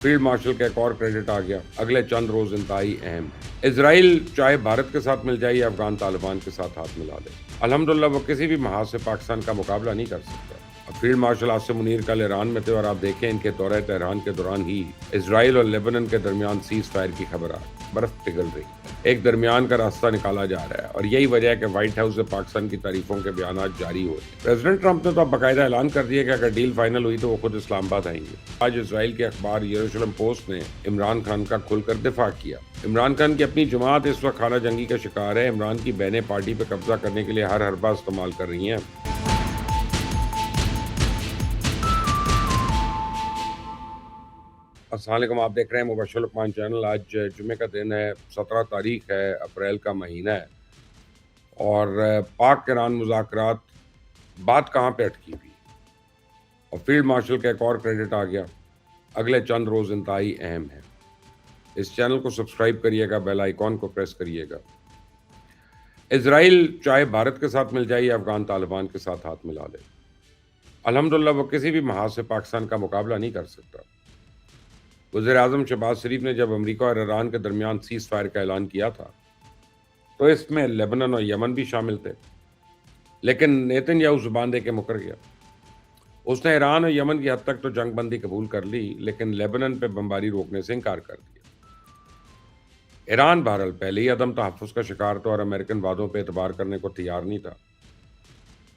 Field marshal का एक और क्रेडिट आ गया। अगले चंद रोज इंतहाई अहम है। इसराइल चाहे भारत के साथ मिल जाए या अफगान तालिबान के साथ हाथ मिला ले, अल्हम्दुलिल्लाह वो किसी भी महाज से पाकिस्तान का मुकाबला नहीं कर सकता। अब फील्ड मार्शल आसिम मुनीर कल ईरान में थे और आप देखें इनके दौरे तेहरान के दौरान ही इसराइल और लेबनान के दरमियान सीज फायर की खबर आ रही, बर्फ पिघल रही, एक दरमियान का रास्ता निकाला जा रहा है। और यही वजह है कि व्हाइट हाउस से पाकिस्तान की तारीफों के बयान जारी हो रहे हैं। प्रेसिडेंट ट्रंप ने तो अब बाकायदा ऐलान कर दिया कि अगर डील फाइनल हुई तो वो खुद इस्लामाबाद आएंगे। आज इसराइल के अखबार यरूशलेम पोस्ट ने इमरान खान का खुलकर दिफा किया। इमरान खान की अपनी जमात इस वक्त खाना जंगी का शिकार है। इमरान की बहनें पार्टी पर कब्जा करने के लिए हर हरबा इस्तेमाल कर रही हैं। अस्सलाम वालेकुम, आप देख रहे हैं मुबश्शिर लुकमान चैनल। आज जुमे का दिन है, 17 तारीख है, अप्रैल का महीना है और पाक ईरान मुज़ाकरात बात कहाँ पे अटकी हुई और फील्ड मार्शल का एक और क्रेडिट आ गया। अगले चंद रोज़ इंतहाई अहम है। इस चैनल को सब्सक्राइब करिएगा, बेल आइकॉन को प्रेस करिएगा। इसराइल चाहे भारत के साथ मिल जाए या अफगान तालिबान के साथ हाथ मिला ले, अल्हम्दुलिल्लाह वो किसी भी महाज से पाकिस्तान का मुकाबला नहीं कर सकता। वज़ीर-ए-आज़म शहबाज शरीफ ने जब अमेरिका और ईरान के दरमियान सीज़ फायर का ऐलान किया था तो इसमें लेबनान और यमन भी शामिल थे, लेकिन नेतन्याहू ज़ुबान दे के मुकर गया। उसने ईरान और यमन की हद तक तो जंग बंदी कबूल कर ली, लेकिन लेबनान पे बमबारी रोकने से इनकार कर दिया। ईरान बहरहाल पहले ही अदम तहफ़्फ़ुज़ का शिकार था और अमेरिकन वादों पर एतबार करने को तैयार नहीं था।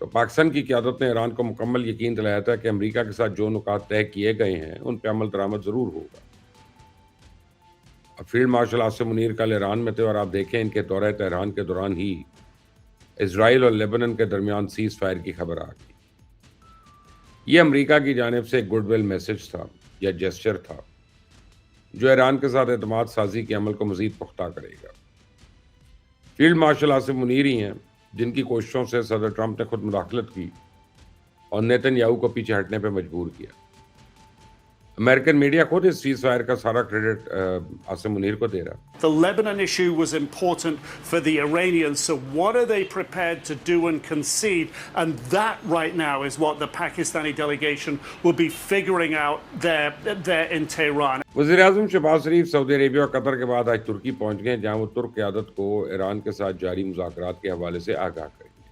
तो पाकिस्तान की क़यादत ने ईरान को मुकम्मल यकीन दिलाया था कि अमेरिका के साथ जो नुकात तय किए गए हैं उन पर अमल दरामद ज़रूर होगा। अब फील्ड मार्शल आसिम मुनीर कल ईरान में थे और आप देखें इनके दौरे तेहरान के दौरान ही इसराइल और लेबनान के दरमियान सीज़ फायर की खबर आ गई। ये अमेरिका की जानिब से एक गुडविल मैसेज था या जेस्चर था जो ईरान के साथ एतमाद साजी के अमल को मज़ीद पुख्ता करेगा। फील्ड मार्शल आसिम मुनीर ही हैं जिनकी कोशिशों से सदर ट्रंप ने खुद मुदाखलत की और नेतन्याहू को पीछे हटने पर मजबूर किया। अमेरिकन मीडिया खुद इस सीज़ फायर का सारा क्रेडिट आसिम मुनीर को दे रहा। The Lebanon issue was important for the Iranians, so what are they prepared to do and concede? And that right now is what the Pakistani delegation will be figuring out there in Tehran. वज़ीर-ए-आज़म Shahbaz Sharif Saudi Arabia और Qatar के बाद आज तुर्की पहुंच गए, जहां वो तुर्क क़यादत को ईरान के साथ जारी मुज़ाकरात के हवाले से आगाह करेंगे।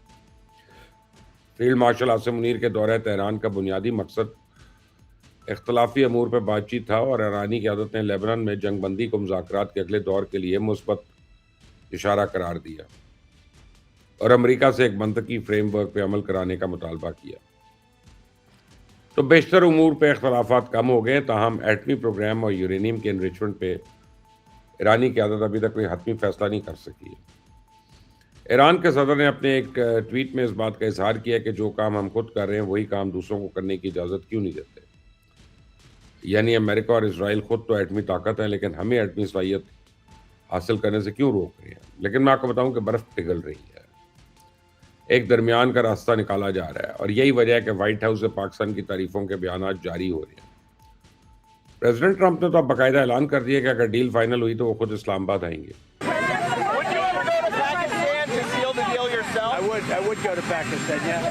फील्ड मार्शल आसिम मुनीर के दौरे तेहरान का बुनियादी मकसद इख्तलाफी अमूर पर बातचीत था और ईरानी क़यादत ने लेबनान में जंग बंदी को मुज़ाकरात के अगले दौर के लिए मुस्बत इशारा करार दिया और अमेरिका से एक मंतकी फ्रेमवर्क पर अमल कराने का मुतालबा किया। तो बेशतर उमूर पर इख्तलाफात कम हो गए, ताहम एटमी प्रोग्राम और यूरेनियम के इनरिचमेंट पे ईरानी क़यादत अभी तक कोई हतमी फैसला नहीं कर सकी है। ईरान के सदर ने अपने एक ट्वीट में इस बात का इजहार किया कि जो काम हम खुद कर रहे हैं वही काम दूसरों को करने की इजाज़त क्यों नहीं देते। यानी अमेरिका और इसराइल खुद तो एटमी ताकत है, लेकिन हमें एटमी सलाहियत हासिल करने से क्यों रोक रहे हैं। लेकिन मैं आपको बताऊं कि बर्फ़ पिघल रही है, एक दरमियान का रास्ता निकाला जा रहा है और यही वजह है कि व्हाइट हाउस से पाकिस्तान की तारीफों के बयान जारी हो रहे हैं। प्रेसिडेंट ट्रंप ने तो अब बाकायदा ऐलान कर दिया कि अगर डील फाइनल हुई तो वो खुद इस्लामाबाद आएंगे। I would go to Pakistan, yeah.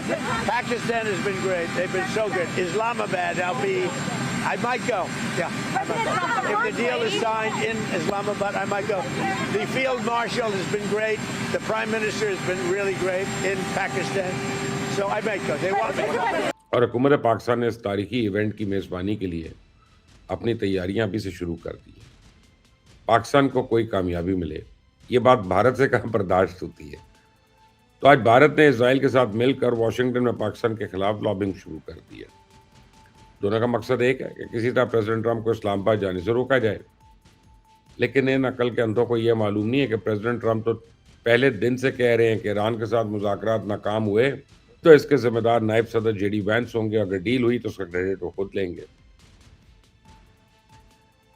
Pakistan has been great. They've been so good. Islamabad, I might go. Yeah, I might go. If the deal is signed in Islamabad, I might go. The field marshal has been great. The prime minister has been really great in Pakistan. So I might go. They want me. और हुकूमत पाकिस्तान ने इस तारीखी event की मेज़बानी के लिए अपनी तैयारियां अभी से शुरू कर दी हैं। पाकिस्तान को कोई कामयाबी मिले, ये बात भारत से कहाँ बर्दाश्त होती है। तो आज भारत ने इसराइल के साथ मिलकर वाशिंगटन में पाकिस्तान के खिलाफ लॉबिंग शुरू कर दी है। दोनों का मकसद एक है कि किसी तरह प्रेसिडेंट ट्रंप को इस्लामाबाद जाने से रोका जाए। लेकिन इन अकल के अंधों को यह मालूम नहीं है कि प्रेसिडेंट ट्रंप तो पहले दिन से कह रहे हैं कि ईरान के साथ मुज़ाकरात नाकाम हुए तो इसके जिम्मेदार नायब सदर जेडी वैंस होंगे, अगर डील हुई तो उसका क्रेडिट वो खुद लेंगे।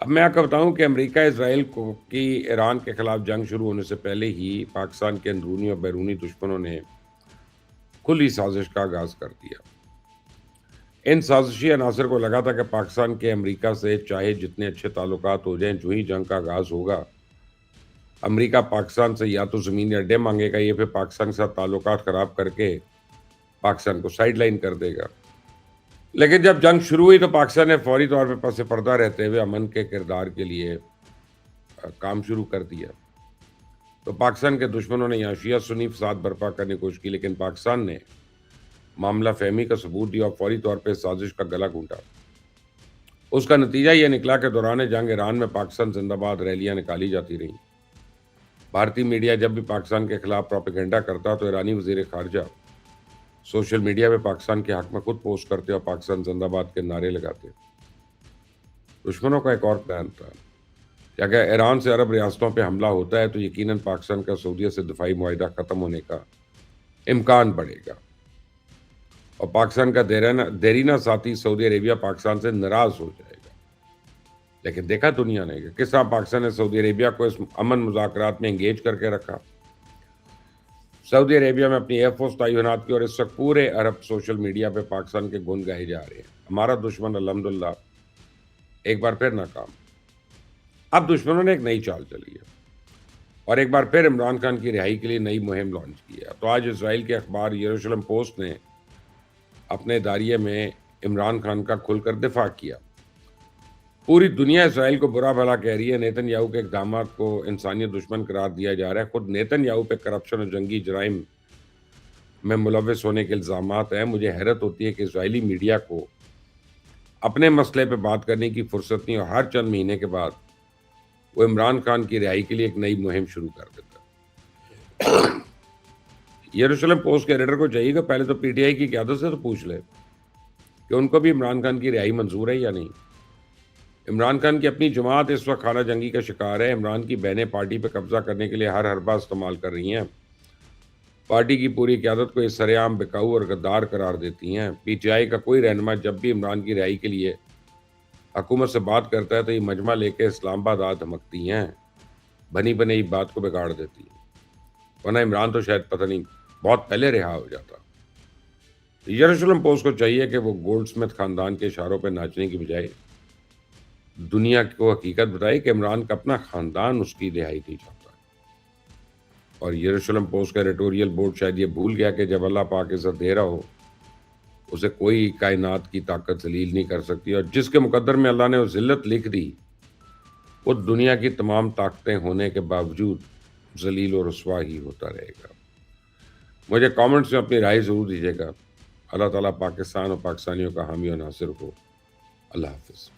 अब मैं आपको बताऊं कि अमेरिका इसराइल की ईरान के खिलाफ जंग शुरू होने से पहले ही पाकिस्तान के अंदरूनी और बैरूनी दुश्मनों ने खुली साजिश का आगाज़ कर दिया। इन साजिशी अनासर को लगा था कि पाकिस्तान के अमेरिका से चाहे जितने अच्छे ताल्लुकात हो जाएं, जो ही जंग का आगाज़ होगा अमेरिका पाकिस्तान से या तो ज़मीनी अड्डे मांगेगा या फिर पाकिस्तान के साथ ताल्लुकात ख़राब करके पाकिस्तान को साइड लाइन कर देगा। لیکن جب جنگ شروع ہوئی تو پاکستان نے فوری طور پہ پس پردہ رہتے ہوئے امن کے کردار کے لیے کام شروع کر دیا. تو پاکستان کے دشمنوں نے یہاں شیعہ سنی فساد برپا کرنے کی کوشش کی، لیکن پاکستان نے معاملہ فہمی کا ثبوت دیا اور فوری طور پہ سازش کا گلا گھونٹا. اس کا نتیجہ یہ نکلا کہ دوران جنگ ایران میں پاکستان زندہ باد ریلیاں نکالی جاتی رہیں. بھارتی میڈیا جب بھی پاکستان کے خلاف پروپیگنڈا کرتا تو ایرانی وزیر خارجہ سوشل میڈیا پہ پاکستان کے حق میں خود پوسٹ کرتے اور پاکستان زندہ باد کے نعرے لگاتے. دشمنوں کا ایک اور پلان تھا کہ اگر ایران سے عرب ریاستوں پہ حملہ ہوتا ہے تو یقیناً پاکستان کا سعودیہ سے دفاعی معاہدہ ختم ہونے کا امکان بڑھے گا اور پاکستان کا دیرینہ ساتھی سعودی عربیہ پاکستان سے ناراض ہو جائے گا. لیکن دیکھا دنیا نے کہ کس طرح پاکستان نے سعودی عربیہ کو اس امن مذاکرات میں انگیج کر کے رکھا. سعودی عربیہ میں اپنی ایئر فورس تعینات کی اور اس وقت پورے عرب سوشل میڈیا پہ پاکستان کے گن گائے جا رہے ہیں. ہمارا دشمن الحمدللہ ایک بار پھر ناکام. اب دشمنوں نے ایک نئی چال چلی ہے اور ایک بار پھر عمران خان کی رہائی کے لیے نئی مہم لانچ کی ہے. تو آج اسرائیل کے اخبار یروشلم پوسٹ نے اپنے اداریے میں عمران خان کا کھل کر دفاع کیا. پوری دنیا اسرائیل کو برا بھلا کہہ رہی ہے. نیتن یاہو کے اقدامات کو انسانیت دشمن قرار دیا جا رہا ہے. خود نیتن یاہو پہ کرپشن اور جنگی جرائم میں ملوث ہونے کے الزامات ہیں. مجھے حیرت ہوتی ہے کہ اسرائیلی میڈیا کو اپنے مسئلے پہ بات کرنے کی فرصت نہیں اور ہر چند مہینے کے بعد وہ عمران خان کی رہائی کے لیے ایک نئی مہم شروع کر دیتا. یروشلم پوسٹ کے ایڈیٹر کو چاہیے کہ پہلے تو پی ٹی آئی کی قیادت سے تو پوچھ لے کہ ان کو بھی عمران خان کی رہائی منظور ہے یا نہیں. عمران خان کی اپنی جماعت اس وقت خانہ جنگی کا شکار ہے. عمران کی بہنیں پارٹی پہ قبضہ کرنے کے لیے ہر حربہ استعمال کر رہی ہیں. پارٹی کی پوری قیادت کو اس سر عام بکاؤ اور غدار قرار دیتی ہیں. پی ٹی آئی کا کوئی رہنما جب بھی عمران کی رہائی کے لیے حکومت سے بات کرتا ہے تو یہ مجمع لے کے اسلام آباد آ دھمکتی ہیں، بنی بنی بات کو بگاڑ دیتی ہیں. ورنہ عمران تو شاید پتہ نہیں بہت پہلے رہا ہو جاتا. یروشلم پوسٹ کو چاہیے کہ وہ گولڈ سمتھ خاندان کے اشاروں پہ ناچنے کی بجائے دنیا کو حقیقت بتائے کہ عمران کا اپنا خاندان اس کی رہائی نہیں چاہتا. اور یروشلم پوسٹ کا ایڈیٹوریل بورڈ شاید یہ بھول گیا کہ جب اللہ پاک عزت دے رہا ہو اسے کوئی کائنات کی طاقت ذلیل نہیں کر سکتی. اور جس کے مقدر میں اللہ نے وہ ذلت لکھ دی وہ دنیا کی تمام طاقتیں ہونے کے باوجود ذلیل و رسوا ہی ہوتا رہے گا. مجھے کامنٹس میں اپنی رائے ضرور دیجیے گا. اللہ تعالیٰ پاکستان اور پاکستانیوں کا حامی و ناصر ہو. اللہ حافظ.